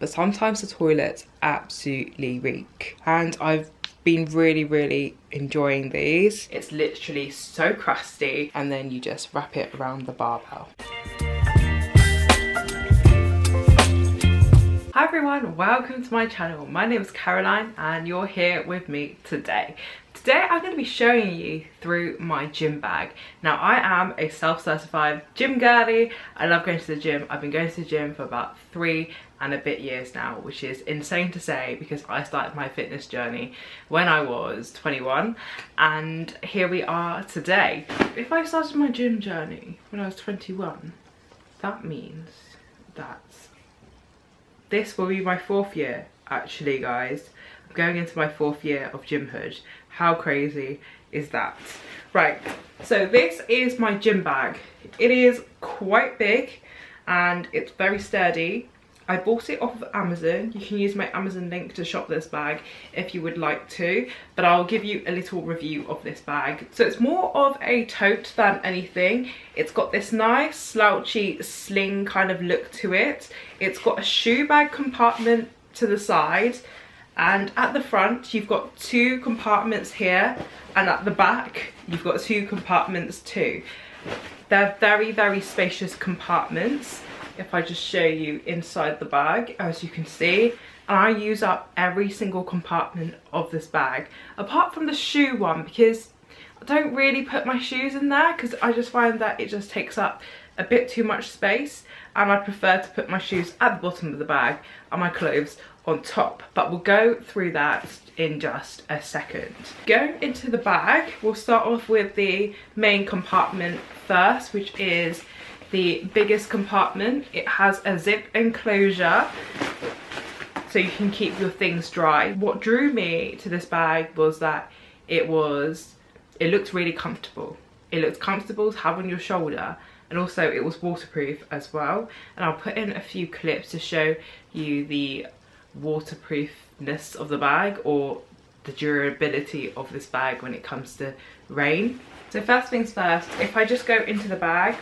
but sometimes the toilets absolutely reek, and I've been really enjoying these. It's literally so crusty, and then you just wrap it around the barbell. Hi everyone, welcome to my channel. My name is Caroline and you're here with me today. Today I'm going to be showing you through my gym bag. Now I am a self-certified gym girly. I love going to the gym. I've been going to the gym for about 3 and a bit years now, which is insane to say because I started my fitness journey when I was 21 and here we are today. If I started my gym journey when I was 21, that means that this will be my 4th year, actually, guys. I'm going into my 4th year of gymhood. How crazy is that? Right, so this is my gym bag. It is quite big and it's very sturdy. I bought it off of Amazon. You can use my Amazon link to shop this bag if you would like to, but I'll give you a little review of this bag. So it's more of a tote than anything. It's got this nice slouchy sling kind of look to it. It's got a shoe bag compartment to the side, and at the front you've got 2 compartments here, and at the back you've got 2 compartments too. They're very spacious compartments. If I just show you inside the bag, as you can see, I use up every single compartment of this bag, apart from the shoe one, because I don't really put my shoes in there because I just find that it just takes up a bit too much space, and I prefer to put my shoes at the bottom of the bag and my clothes on top. But we'll go through that in just a second. Going into the bag, we'll start off with the main compartment first, which is the biggest compartment. It has a zip enclosure so you can keep your things dry. What drew me to this bag was that it looked really comfortable. It looked comfortable to have on your shoulder, and also it was waterproof as well. And I'll put in a few clips to show you the waterproofness of the bag, or the durability of this bag when it comes to rain. So first things first, if I just go into the bag,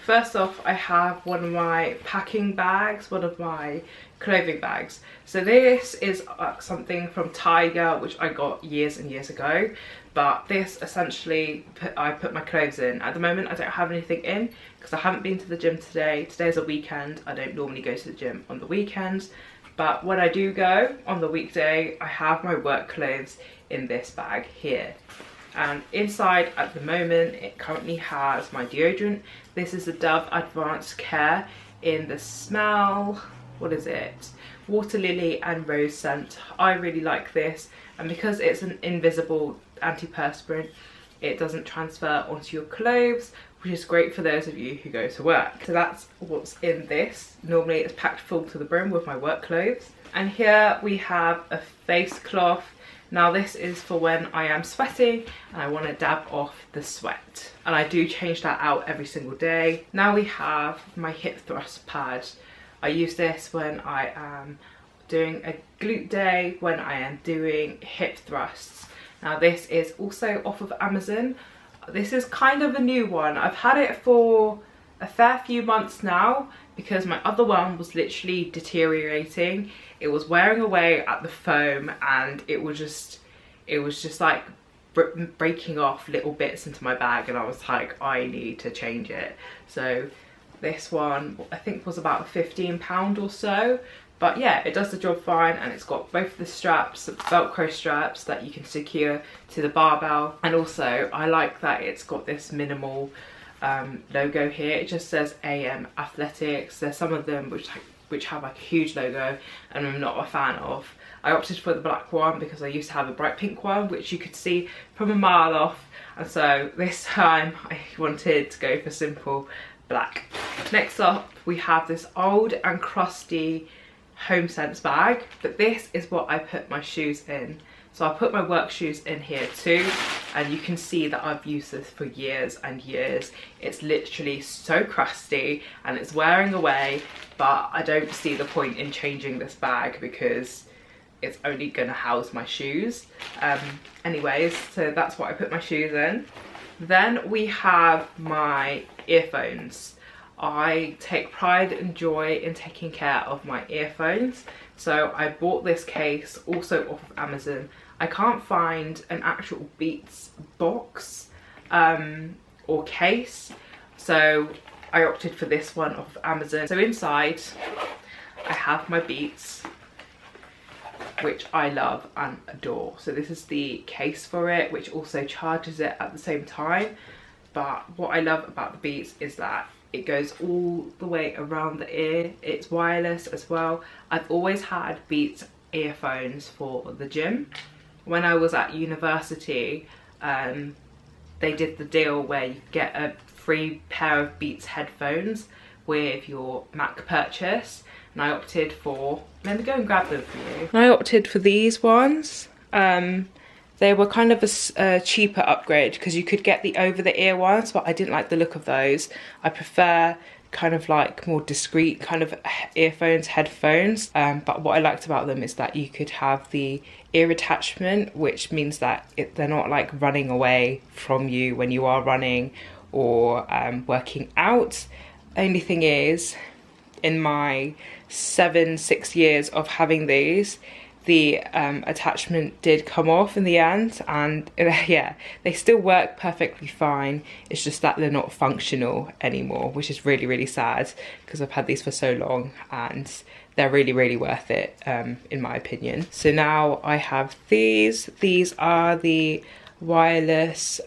first off, I have one of my packing bags, one of my clothing bags. So this is something from Tiger, which I got years and years ago. But this essentially, I put my clothes in. At the moment, I don't have anything in because I haven't been to the gym today. Today's a weekend. I don't normally go to the gym on the weekends. But when I do go on the weekday, I have my work clothes in this bag here. And inside at the moment, it currently has my deodorant. This is the Dove Advanced Care in the smell, what is it? Water lily and rose scent. I really like this, and because it's an invisible antiperspirant, it doesn't transfer onto your clothes, which is great for those of you who go to work. So that's what's in this. Normally it's packed full to the brim with my work clothes. And here we have a face cloth. Now this is for when I am sweating and I want to dab off the sweat, and I do change that out every single day. Now we have my hip thrust pad. I use this when I am doing a glute day, when I am doing hip thrusts. Now this is also off of Amazon. This is kind of a new one. I've had it for a fair few months now because my other one was literally deteriorating. It was wearing away at the foam, and it was just like breaking off little bits into my bag, and I was like, I need to change it. So this one I think was about £15 or so, but yeah, it does the job fine, and it's got both the straps, the velcro straps that you can secure to the barbell, and also I like that it's got this minimal logo here. It just says AM Athletics. There's some of them which have like a huge logo, and I'm not a fan of. I opted for the black one because I used to have a bright pink one which you could see from a mile off, and so this time I wanted to go for simple black. Next up we have this old and crusty Home Sense bag, but this is what I put my shoes in. So I put my work shoes in here too, and you can see that I've used this for years and years. It's literally so crusty and it's wearing away, but I don't see the point in changing this bag because it's only gonna house my shoes. Anyways, so that's what I put my shoes in. Then we have my earphones. I take pride and joy in taking care of my earphones. So I bought this case also off of Amazon. I can't find an actual Beats box or case, so I opted for this one off of Amazon. So inside I have my Beats, which I love and adore. So this is the case for it, which also charges it at the same time. But what I love about the Beats is that it goes all the way around the ear. It's wireless as well. I've always had Beats earphones for the gym. When I was at university, they did the deal where you get a free pair of Beats headphones with your Mac purchase, and I opted for, let me go and grab them for you. I opted for these ones. They were kind of a cheaper upgrade because you could get the over the ear ones, but I didn't like the look of those. I prefer kind of like more discreet kind of earphones, headphones. But what I liked about them is that you could have the ear attachment, which means that they're not like running away from you when you are running or working out. Only thing is, in my 6 years of having these, the attachment did come off in the end, and yeah, they still work perfectly fine. It's just that they're not functional anymore, which is really, really sad because I've had these for so long and they're really, really worth it in my opinion. So now I have these. These are the wireless,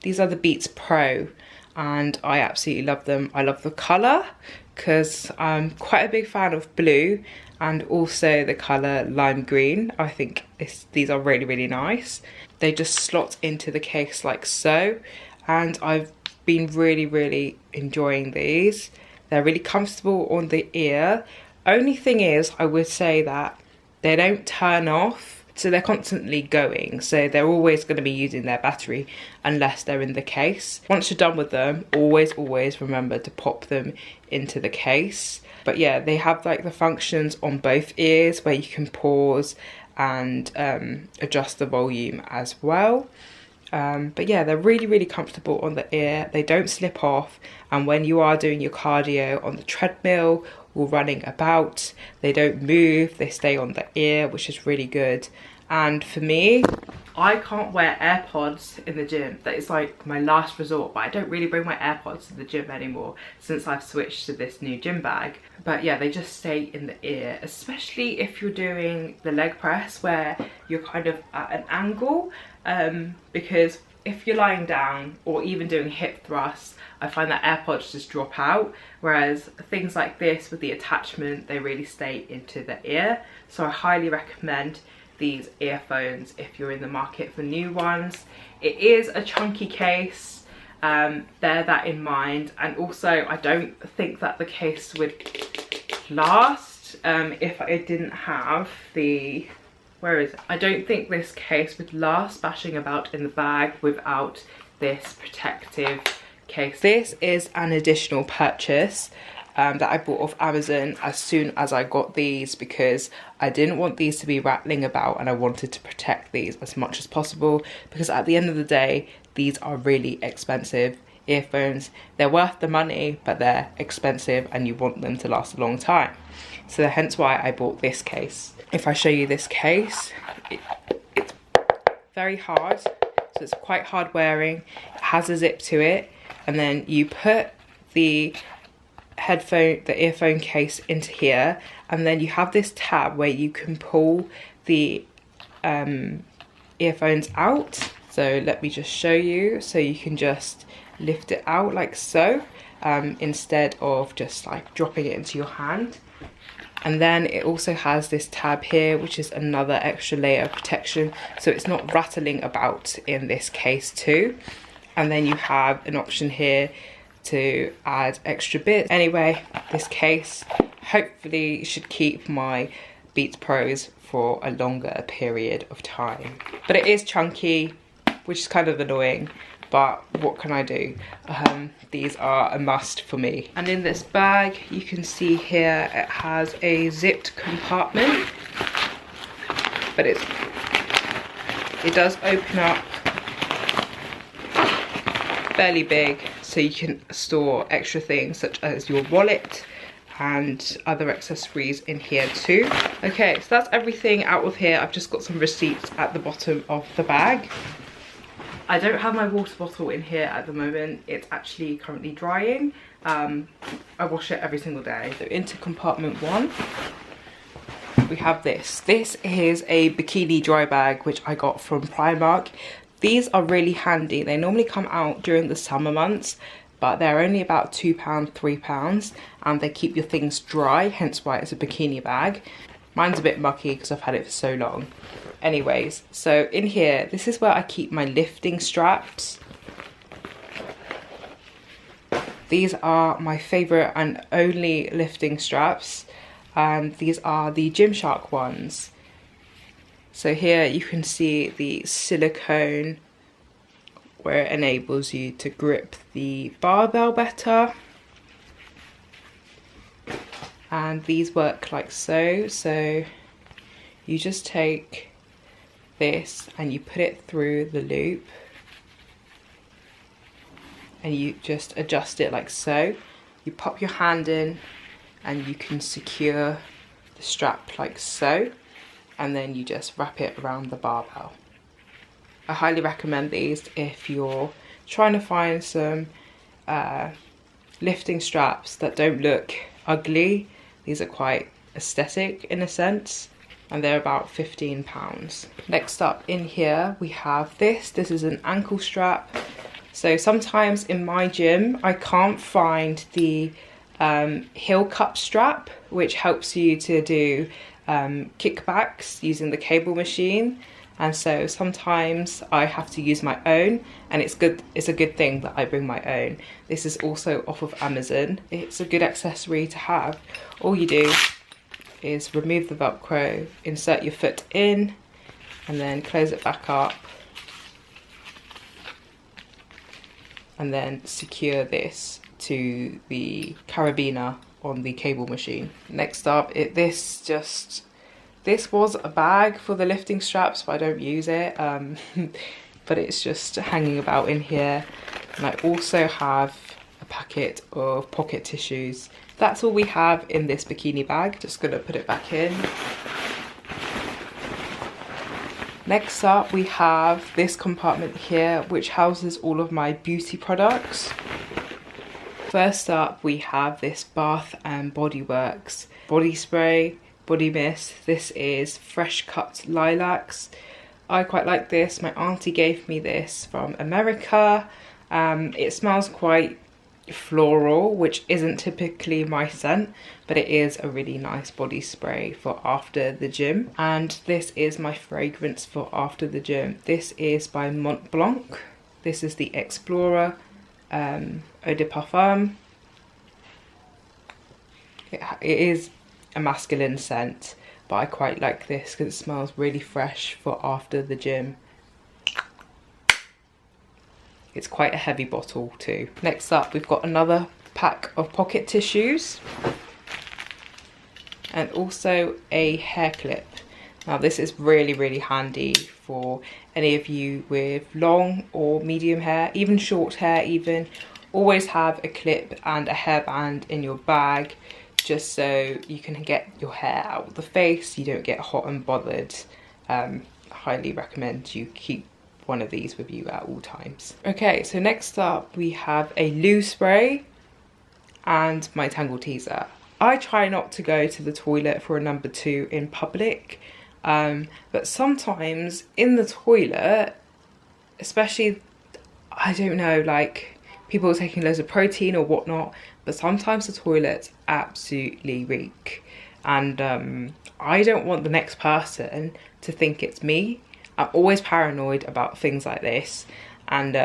these are the Beats Pro, and I absolutely love them. I love the colour because I'm quite a big fan of blue, and also the colour lime green. I think these are really, really nice. They just slot into the case like so, and I've been really, really enjoying these. They're really comfortable on the ear. Only thing is, I would say that they don't turn off, so they're constantly going, so they're always going to be using their battery unless they're in the case. Once you're done with them, always remember to pop them into the case. But yeah, they have like the functions on both ears where you can pause and adjust the volume as well. But yeah, they're really, really comfortable on the ear. They don't slip off, and when you are doing your cardio on the treadmill or running about, they don't move, they stay on the ear, which is really good. And for me, I can't wear AirPods in the gym. That is like my last resort, but I don't really bring my AirPods to the gym anymore since I've switched to this new gym bag. But yeah, they just stay in the ear, especially if you're doing the leg press where you're kind of at an angle, because if you're lying down or even doing hip thrusts, I find that AirPods just drop out, whereas things like this with the attachment, they really stay into the ear. So I highly recommend these earphones if you're in the market for new ones. It is a chunky case, bear that in mind, and also I don't think that the case would last if I didn't have the, where is it? I don't think this case would last bashing about in the bag without this protective case. This is an additional purchase that I bought off Amazon as soon as I got these, because I didn't want these to be rattling about and I wanted to protect these as much as possible, because at the end of the day, these are really expensive earphones. They're worth the money, but they're expensive and you want them to last a long time. So hence why I bought this case. If I show you this case, it's very hard, so it's quite hard wearing. It has a zip to it, and then you put the earphone case into here, and then you have this tab where you can pull the earphones out. So let me just show you. So you can just lift it out like so, instead of just like dropping it into your hand. And then it also has this tab here, which is another extra layer of protection, so it's not rattling about in this case too. And then you have an option here to add extra bits. Anyway, this case hopefully should keep my Beats Pros for a longer period of time. But it is chunky, which is kind of annoying, but what can I do? These are a must for me. And in this bag, you can see here, it has a zipped compartment, but it does open up fairly big, so you can store extra things such as your wallet and other accessories in here too. Okay, so that's everything out of here. I've just got some receipts at the bottom of the bag. I don't have my water bottle in here at the moment. It's actually currently drying. I wash it every single day. So into compartment 1, we have this. This is a bikini dry bag which I got from Primark. These are really handy. They normally come out during the summer months, but they're only about £2, £3, and they keep your things dry, hence why it's a bikini bag. Mine's a bit mucky because I've had it for so long. Anyways, so in here, this is where I keep my lifting straps. These are my favourite and only lifting straps, and these are the Gymshark ones. So here you can see the silicone where it enables you to grip the barbell better. And these work like so. So you just take this and you put it through the loop and you just adjust it like so. You pop your hand in and you can secure the strap like so, and then you just wrap it around the barbell. I highly recommend these if you're trying to find some lifting straps that don't look ugly. These are quite aesthetic in a sense, and they're about £15. Next up in here we have this. This is an ankle strap. So sometimes in my gym I can't find the heel cup strap, which helps you to do kickbacks using the cable machine. And so sometimes I have to use my own, and it's a good thing that I bring my own. This is also off of Amazon. It's a good accessory to have. All you do is remove the Velcro, insert your foot in, and then close it back up, and then secure this to the carabiner on the cable machine. Next up, this was a bag for the lifting straps, but I don't use it, but it's just hanging about in here. And I also have a packet of pocket tissues. That's all we have in this bikini bag. Just gonna put it back in. Next up, we have this compartment here, which houses all of my beauty products. First up, we have this Bath and Body Works body spray, body mist. This is fresh cut lilacs. I quite like this. My auntie gave me this from America. It smells quite floral, which isn't typically my scent, but it is a really nice body spray for after the gym. And this is my fragrance for after the gym. This is by Mont Blanc. This is the Explorer Eau de Parfum. It is a masculine scent, but I quite like this because it smells really fresh for after the gym. It's quite a heavy bottle too. Next up, we've got another pack of pocket tissues and also a hair clip. Now this is really handy for any of you with long or medium hair, even short hair even. Always have a clip and a hairband in your bag, just so you can get your hair out of the face, you don't get hot and bothered. Highly recommend you keep one of these with you at all times. Okay, so next up we have a loo spray and my Tangle Teezer. I try not to go to the toilet for a number 2 in public, but sometimes in the toilet, especially, I don't know, like people are taking loads of protein or whatnot, but sometimes the toilets absolutely reek, and I don't want the next person to think it's me. I'm always paranoid about things like this, and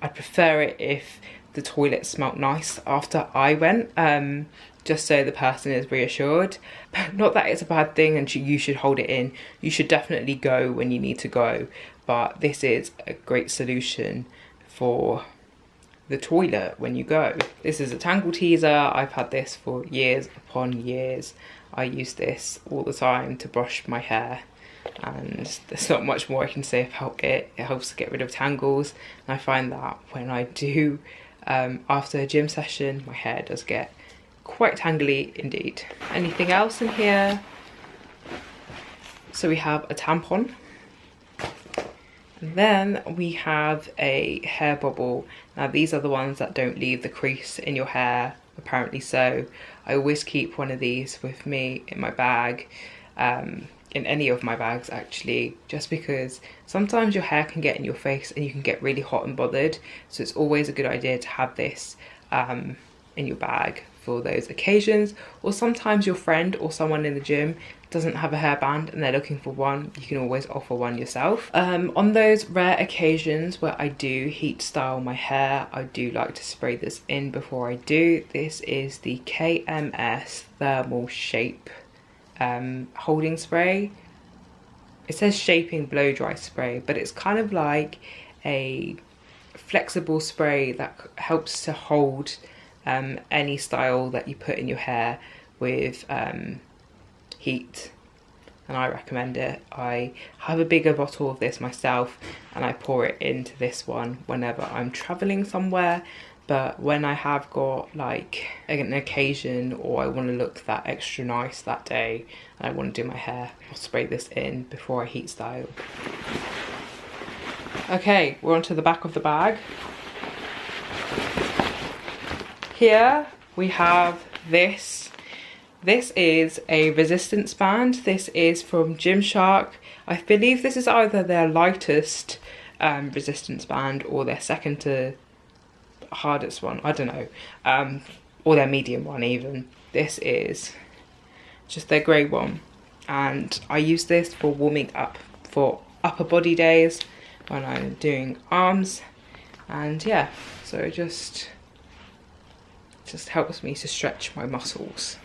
I prefer it if the toilet smelled nice after I went, just so the person is reassured. Not that it's a bad thing and you should hold it in. You should definitely go when you need to go, but this is a great solution for the toilet when you go. This is a Tangle Teezer. I've had this for years upon years. I use this all the time to brush my hair, and there's not much more I can say about it. It helps to get rid of tangles, and I find that when I do After a gym session, my hair does get quite tangly indeed. Anything else in here? So we have a tampon. And then we have a hair bobble. Now these are the ones that don't leave the crease in your hair, apparently so. I always keep one of these with me in my bag, in any of my bags actually, just because sometimes your hair can get in your face and you can get really hot and bothered. So it's always a good idea to have this in your bag for those occasions. Or sometimes your friend or someone in the gym doesn't have a hairband and they're looking for one, you can always offer one yourself. On those rare occasions where I do heat style my hair, I do like to spray this in before I do. This is the KMS Thermal Shape holding spray. It says shaping blow dry spray, but it's kind of like a flexible spray that helps to hold any style that you put in your hair with heat, and I recommend it. I have a bigger bottle of this myself and I pour it into this one whenever I'm traveling somewhere, but when I have got like an occasion or I want to look that extra nice that day and I want to do my hair, I'll spray this in before I heat style. Okay, we're on to the back of the bag. Here we have this. This is a resistance band. This is from Gymshark. I believe this is either their lightest resistance band or their second to hardest one, I don't know, or their medium one even. This is just their grey one, and I use this for warming up for upper body days when I'm doing arms, and yeah, so it just helps me to stretch my muscles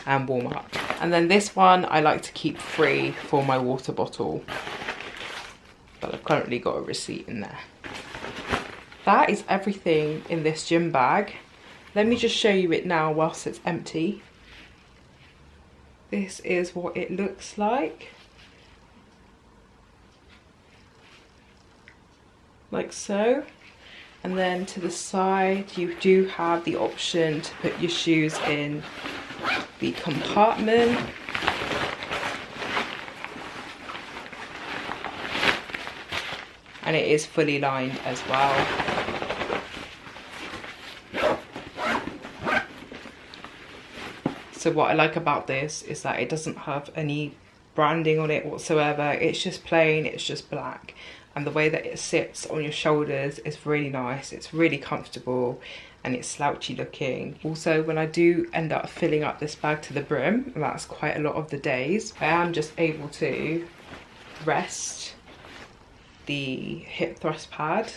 and warm up. And then this one I like to keep free for my water bottle, but I've currently got a receipt in there. That is everything in this gym bag. Let me just show you it now whilst it's empty. This is what it looks like so. And then to the side you do have the option to put your shoes in the compartment. And it is fully lined as well. So what I like about this is that it doesn't have any branding on it whatsoever. It's just plain, it's just black. And the way that it sits on your shoulders is really nice. It's really comfortable and it's slouchy looking. Also, when I do end up filling up this bag to the brim, and that's quite a lot of the days, I am just able to rest the hip thrust pad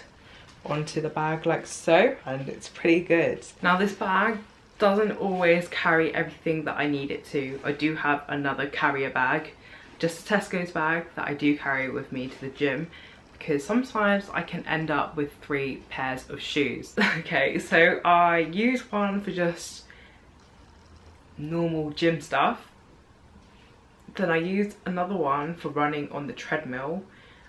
onto the bag like so, and it's pretty good. Now this bag doesn't always carry everything that I need it to. I do have another carrier bag, just a Tesco's bag that I do carry with me to the gym, because sometimes I can end up with 3 pairs of shoes. Okay, so I use one for just normal gym stuff, then I use another one for running on the treadmill,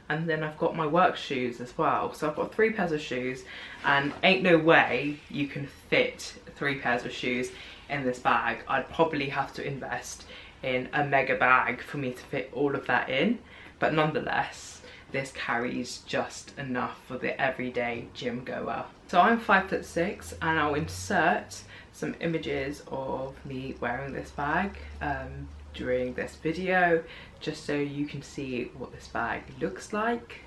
and then I've got my work shoes as well. So I've got 3 pairs of shoes, and ain't no way you can fit 3 pairs of shoes in this bag. I'd probably have to invest in a mega bag for me to fit all of that in, but nonetheless this carries just enough for the everyday gym goer. So I'm 5'6", and I'll insert some images of me wearing this bag during this video, just so you can see what this bag looks like.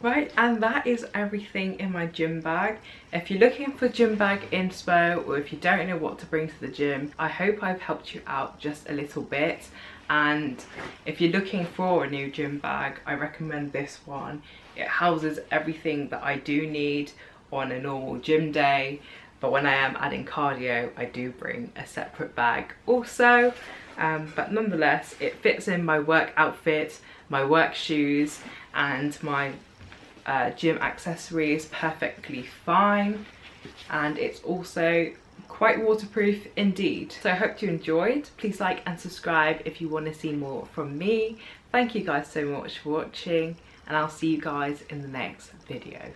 Right, and that is everything in my gym bag. If you're looking for gym bag inspo, or if you don't know what to bring to the gym, I hope I've helped you out just a little bit. And if you're looking for a new gym bag, I recommend this one. It houses everything that I do need on a normal gym day, but when I am adding cardio, I do bring a separate bag also. But nonetheless, it fits in my work outfit, my work shoes, and my gym accessories perfectly fine, and it's also quite waterproof indeed. So I hope you enjoyed. Please like and subscribe if you want to see more from me. Thank you guys so much for watching, and I'll see you guys in the next video.